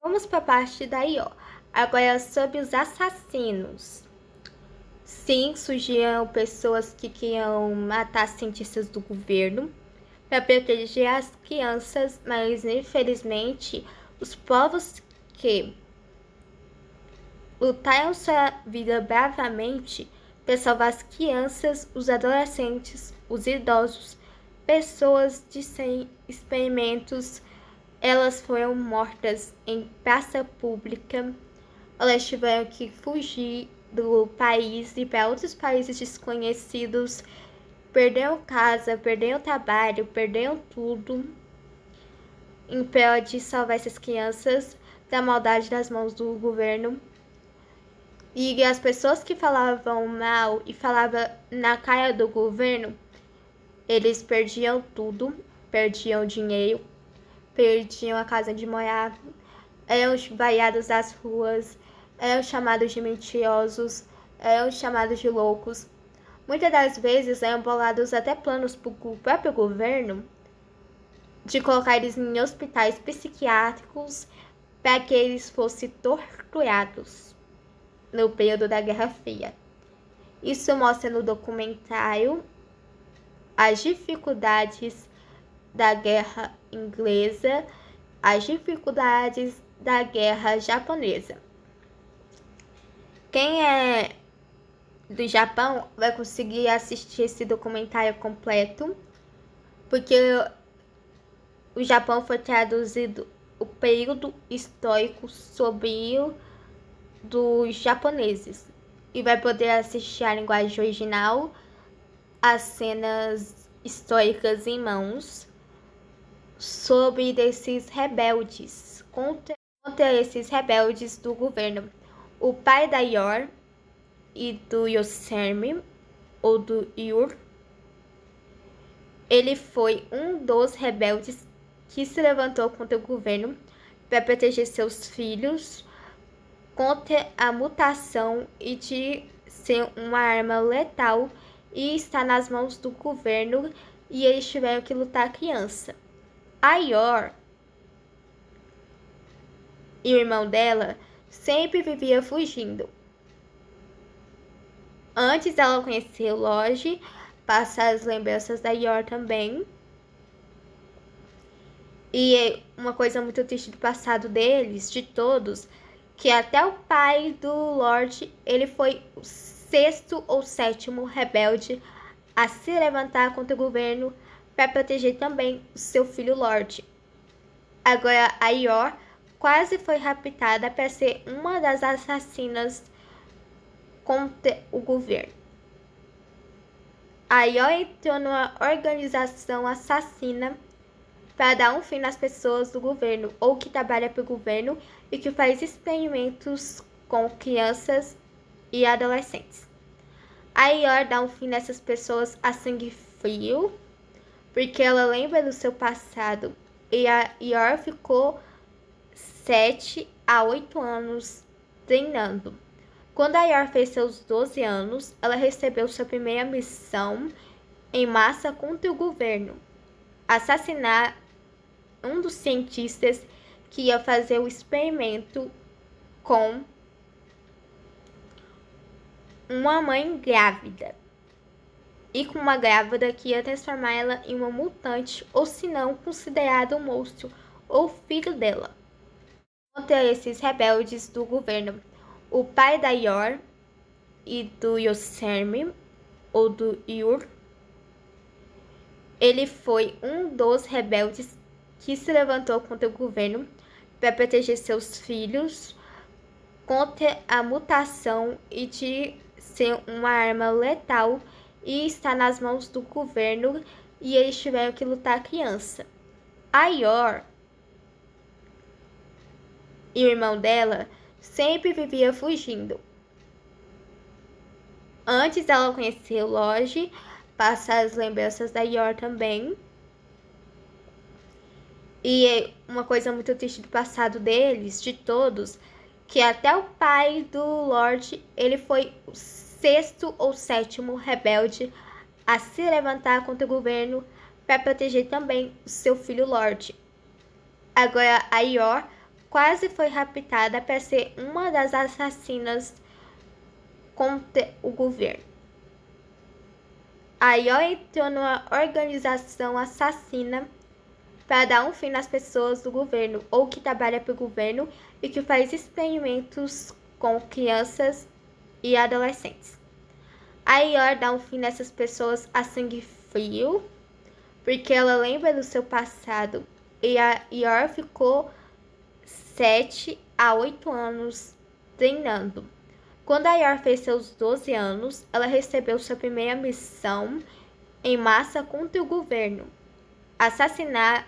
Vamos para a parte daí, ó. Agora sobre os assassinos. Sim, surgiam pessoas que queriam matar cientistas do governo para proteger as crianças, mas infelizmente os povos que lutaram sua vida bravamente para salvar as crianças, os adolescentes, os idosos, pessoas de sem experimentos, elas foram mortas em praça pública. Elas tiveram que fugir do país e para outros países desconhecidos. Perderam casa, perderam trabalho, perderam tudo em prol de salvar essas crianças da maldade das mãos do governo. E as pessoas que falavam mal e falavam na cara do governo, eles perdiam tudo, perdiam dinheiro, perdiam a casa de morar, eram vaiados das ruas, eram chamados de mentirosos, eram chamados de loucos. Muitas das vezes eram bolados até planos para o próprio governo de colocar eles em hospitais psiquiátricos para que eles fossem torturados no período da Guerra Fria. Isso mostra no documentário as dificuldades da Guerra Inglesa, as dificuldades da Guerra Japonesa. Quem é do Japão vai conseguir assistir esse documentário completo, porque o Japão foi traduzido o período histórico sombrio dos japoneses e vai poder assistir a linguagem original, as cenas históricas em mãos sobre desses rebeldes, contra esses rebeldes do governo. O pai da Yor e do Yosemite, ou do Yur, ele foi um dos rebeldes que se levantou contra o governo para proteger seus filhos contra a mutação e de ser uma arma letal e está nas mãos do governo, e eles tiveram que lutar a criança. A Yor e o irmão dela sempre vivia fugindo. Antes dela conhecer o Lodge, passar as lembranças da Yor também. E uma coisa muito triste do passado deles, de todos, que até o pai do Lorde, ele foi o sexto ou sétimo rebelde a se levantar contra o governo para proteger também o seu filho Lorde. Agora a Yor quase foi raptada para ser uma das assassinas contra o governo. A Yor entrou numa organização assassina para dar um fim nas pessoas do governo ou que trabalha para o governo e que faz experimentos com crianças e adolescentes. A Yor dá um fim nessas pessoas a sangue frio, porque ela lembra do seu passado, e a Yor ficou 7 a 8 anos treinando. Quando a Yor fez seus 12 anos, ela recebeu sua primeira missão em massa contra o governo: assassinar um dos cientistas que ia fazer o experimento com uma mãe grávida e com uma grávida que ia transformar ela em uma mutante, ou se não, considerada um monstro ou filho dela. Contra esses rebeldes do governo, o pai da Yor e do Yosemite, ou do Yur, ele foi um dos rebeldes que se levantou contra o governo para proteger seus filhos contra a mutação e de ser uma arma letal e está nas mãos do governo, e eles tiveram que lutar a criança. A Yor e o irmão dela sempre vivia fugindo. Antes dela conhecer o Lodge, passar as lembranças da Yor também. E uma coisa muito triste do passado deles, de todos, que até o pai do Lorde, ele foi o sexto ou sétimo rebelde a se levantar contra o governo para proteger também o seu filho Lorde. Agora a Yor quase foi raptada para ser uma das assassinas contra o governo. A Yor entrou numa organização assassina para dar um fim nas pessoas do governo ou que trabalha para o governo e que faz experimentos com crianças e adolescentes. A Yor dá um fim nessas pessoas a sangue frio, porque ela lembra do seu passado, e a Yor ficou 7 a 8 anos treinando. Quando a Yor fez seus 12 anos, ela recebeu sua primeira missão em massa contra o governo: assassinar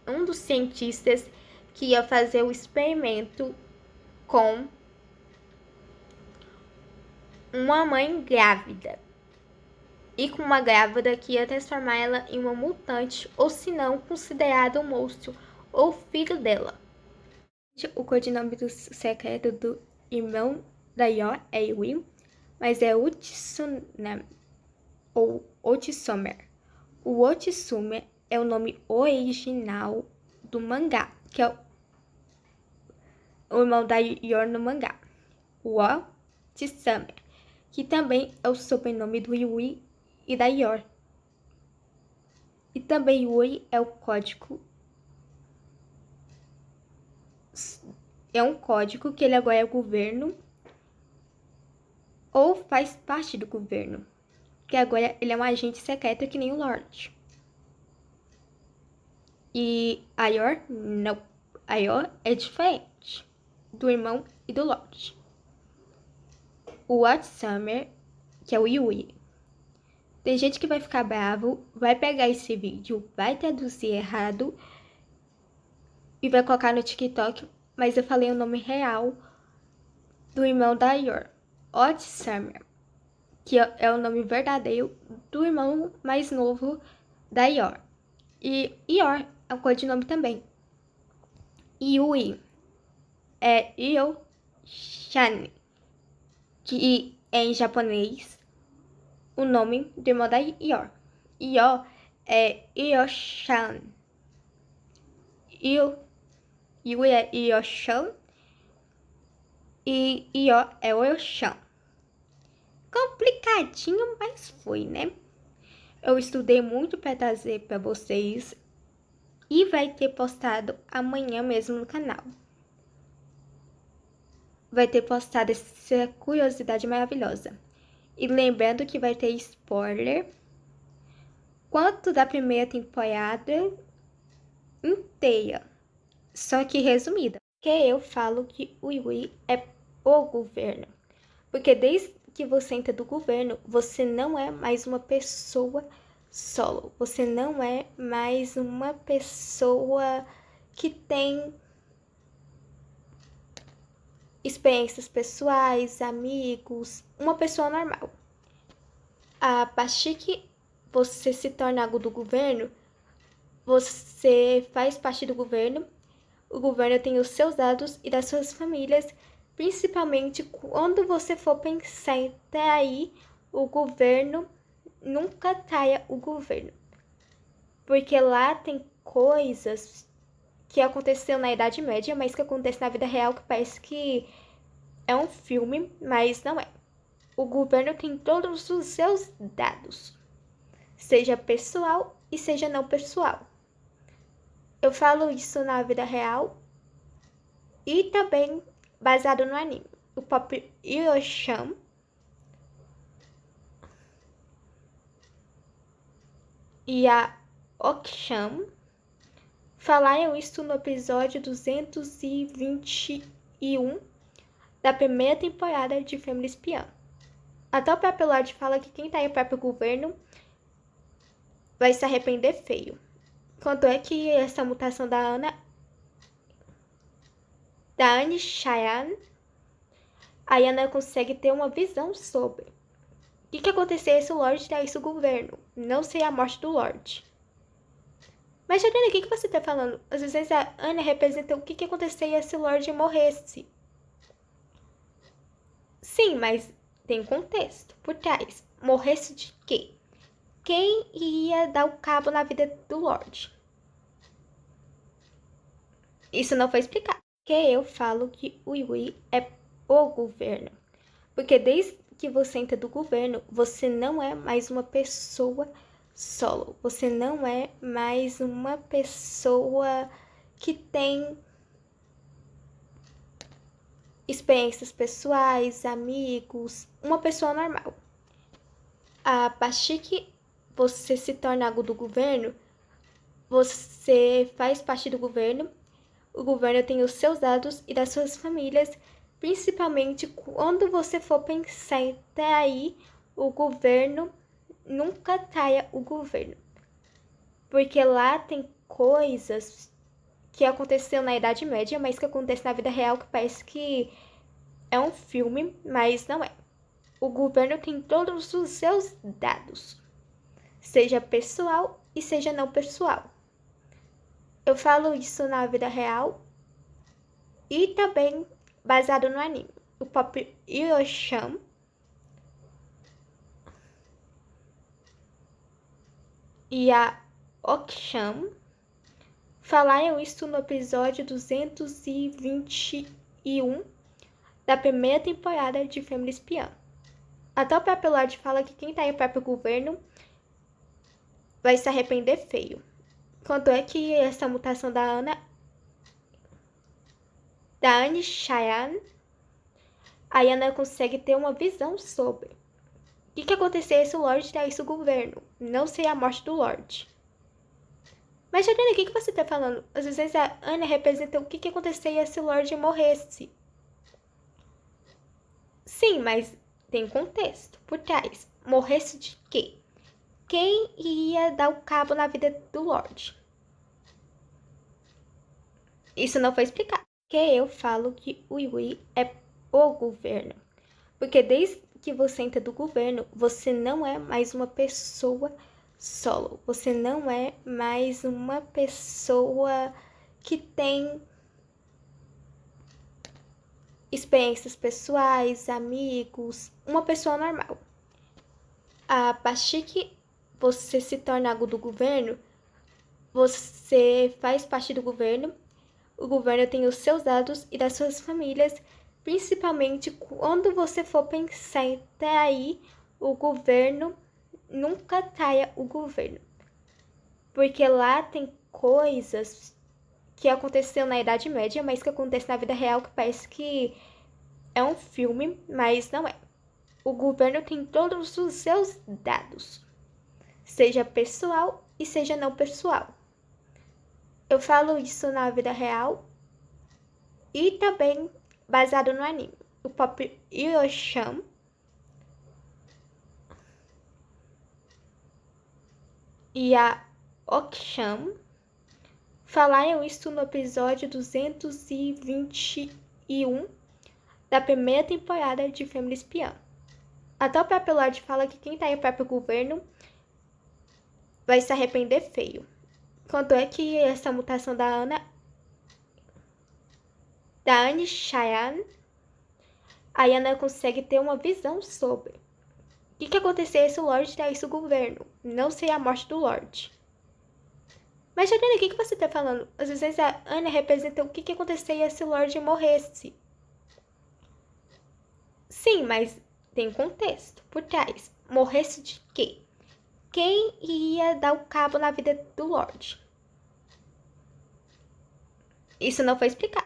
um dos cientistas que ia fazer o experimento com uma mãe grávida. E com uma grávida que ia transformar ela em uma mutante, ou se não, considerado um monstro, ou filho dela. O codinome secreto do irmão da Yor é Yui, mas é Utsune, ou Otsumer. O Otsumer é o nome original do mangá, que é o irmão da Yor no mangá. O Otsumer, que também é o sobrenome do Yui e da Yor. E também Yui é o código. É um código que ele agora é o governo ou faz parte do governo. Que agora ele é um agente secreto que nem o Lorde. E a Yor, não. A Yor é diferente do irmão e do Lorde. O Watsumer, que é o Yui. Tem gente que vai ficar bravo, vai pegar esse vídeo, vai traduzir errado e vai colocar no TikTok, mas eu falei o nome real do irmão da Yor, Watsumer, que é o nome verdadeiro do irmão mais novo da Yor. E Yor é um codinome também. Yui é Yo-chan, que é em japonês o nome do irmão da Yor. Yor é Yo-chan. Yui é Yo-chan e Yor é Yo-chan. Complicadinho, mas foi, né? Eu estudei muito para trazer para vocês e vai ter postado amanhã mesmo no canal. Vai ter postado essa curiosidade maravilhosa. E lembrando que vai ter spoiler quanto da primeira temporada inteira, só que resumida. Porque eu falo que o Yui é o governo. Porque desde que você entra do governo, você não é mais uma pessoa solo. Você não é mais uma pessoa que tem experiências pessoais, amigos, uma pessoa normal. A partir que você se torna algo do governo, você faz parte do governo, o governo tem os seus dados e das suas famílias, principalmente quando você for pensar em trair o governo, nunca traia o governo. Porque lá tem coisas que aconteceu na Idade Média, mas que acontece na vida real, que parece que é um filme, mas não é. O governo tem todos os seus dados, seja pessoal e seja não pessoal. Eu falo isso na vida real e também baseado no anime. O próprio Hiroshima e a Oksham falaram isso no episódio 221 da primeira temporada de Família Espiã. Até o próprio Lorde fala que quem tá aí para o governo vai se arrepender feio. Quanto é que essa mutação da Anne Cheyenne, a Ana consegue ter uma visão sobre o que aconteceria se o Lorde traísse o governo. Não seria a morte do Lorde. Mas, Jordana, o que você tá falando? Às vezes a Ana representa o que aconteceria se o Lorde morresse. Sim, mas tem contexto por trás. Morresse de quê? Quem ia dar o cabo na vida do Lorde? Isso não foi explicado. Que eu falo que o Yui é o governo. Porque desde que você entra do governo, você não é mais uma pessoa solo. Você não é mais uma pessoa que tem experiências pessoais, amigos, uma pessoa normal. A partir que você se torna algo do governo, você faz parte do governo, o governo tem os seus dados e das suas famílias, principalmente quando você for pensar em trair o governo, nunca traia o governo. Porque lá tem coisas que aconteceu na Idade Média, mas que acontece na vida real, que parece que é um filme, mas não é. O governo tem todos os seus dados, seja pessoal e seja não pessoal. Eu falo isso na vida real e também baseado no anime. O Pop Yosham e a Oksham falaram isso no episódio 221 da primeira temporada de Family Espiã. Até o próprio Lorde fala que quem tá em próprio governo vai se arrepender feio. Quanto é que essa mutação da Anne Cheyenne, a Ana consegue ter uma visão sobre o que aconteceria se o Lorde traísse o governo. Não seria a morte do Lorde. Mas, Jordana, o que você tá falando? Às vezes a Ana representa o que aconteceria se o Lorde morresse. Sim, mas tem contexto por trás. Morresse de quê? Quem ia dar o cabo na vida do Lorde? Isso não foi explicado. Que eu falo que o Yui é o governo. Porque desde que você entra do governo, você não é mais uma pessoa solo. Você não é mais uma pessoa que tem experiências pessoais, amigos, uma pessoa normal. A partir que você se torna algo do governo, você faz parte do governo, o governo tem os seus dados e das suas famílias, principalmente quando você for pensar em trair o governo, nunca traia o governo. Porque lá tem coisas que aconteceu na Idade Média, mas que acontece na vida real, que parece que é um filme, mas não é. O governo tem todos os seus dados, seja pessoal e seja não pessoal. Eu falo isso na vida real e também baseado no anime. O Pop Yosham e a Oksham falaram isso no episódio 221 da primeira temporada de Family Espiã. Até o próprio Lorde fala que quem tá em próprio governo vai se arrepender feio. Quanto é que essa mutação da Anne Cheyenne, a Ana consegue ter uma visão sobre o que aconteceria se o Lorde traísse o governo. Não seria a morte do Lorde. Mas, Jordana, o que você tá falando? Às vezes a Ana representa o que aconteceria se o Lorde morresse. Sim, mas tem contexto por trás. Morresse de quê? Quem ia dar o cabo na vida do Lorde? Isso não foi explicado.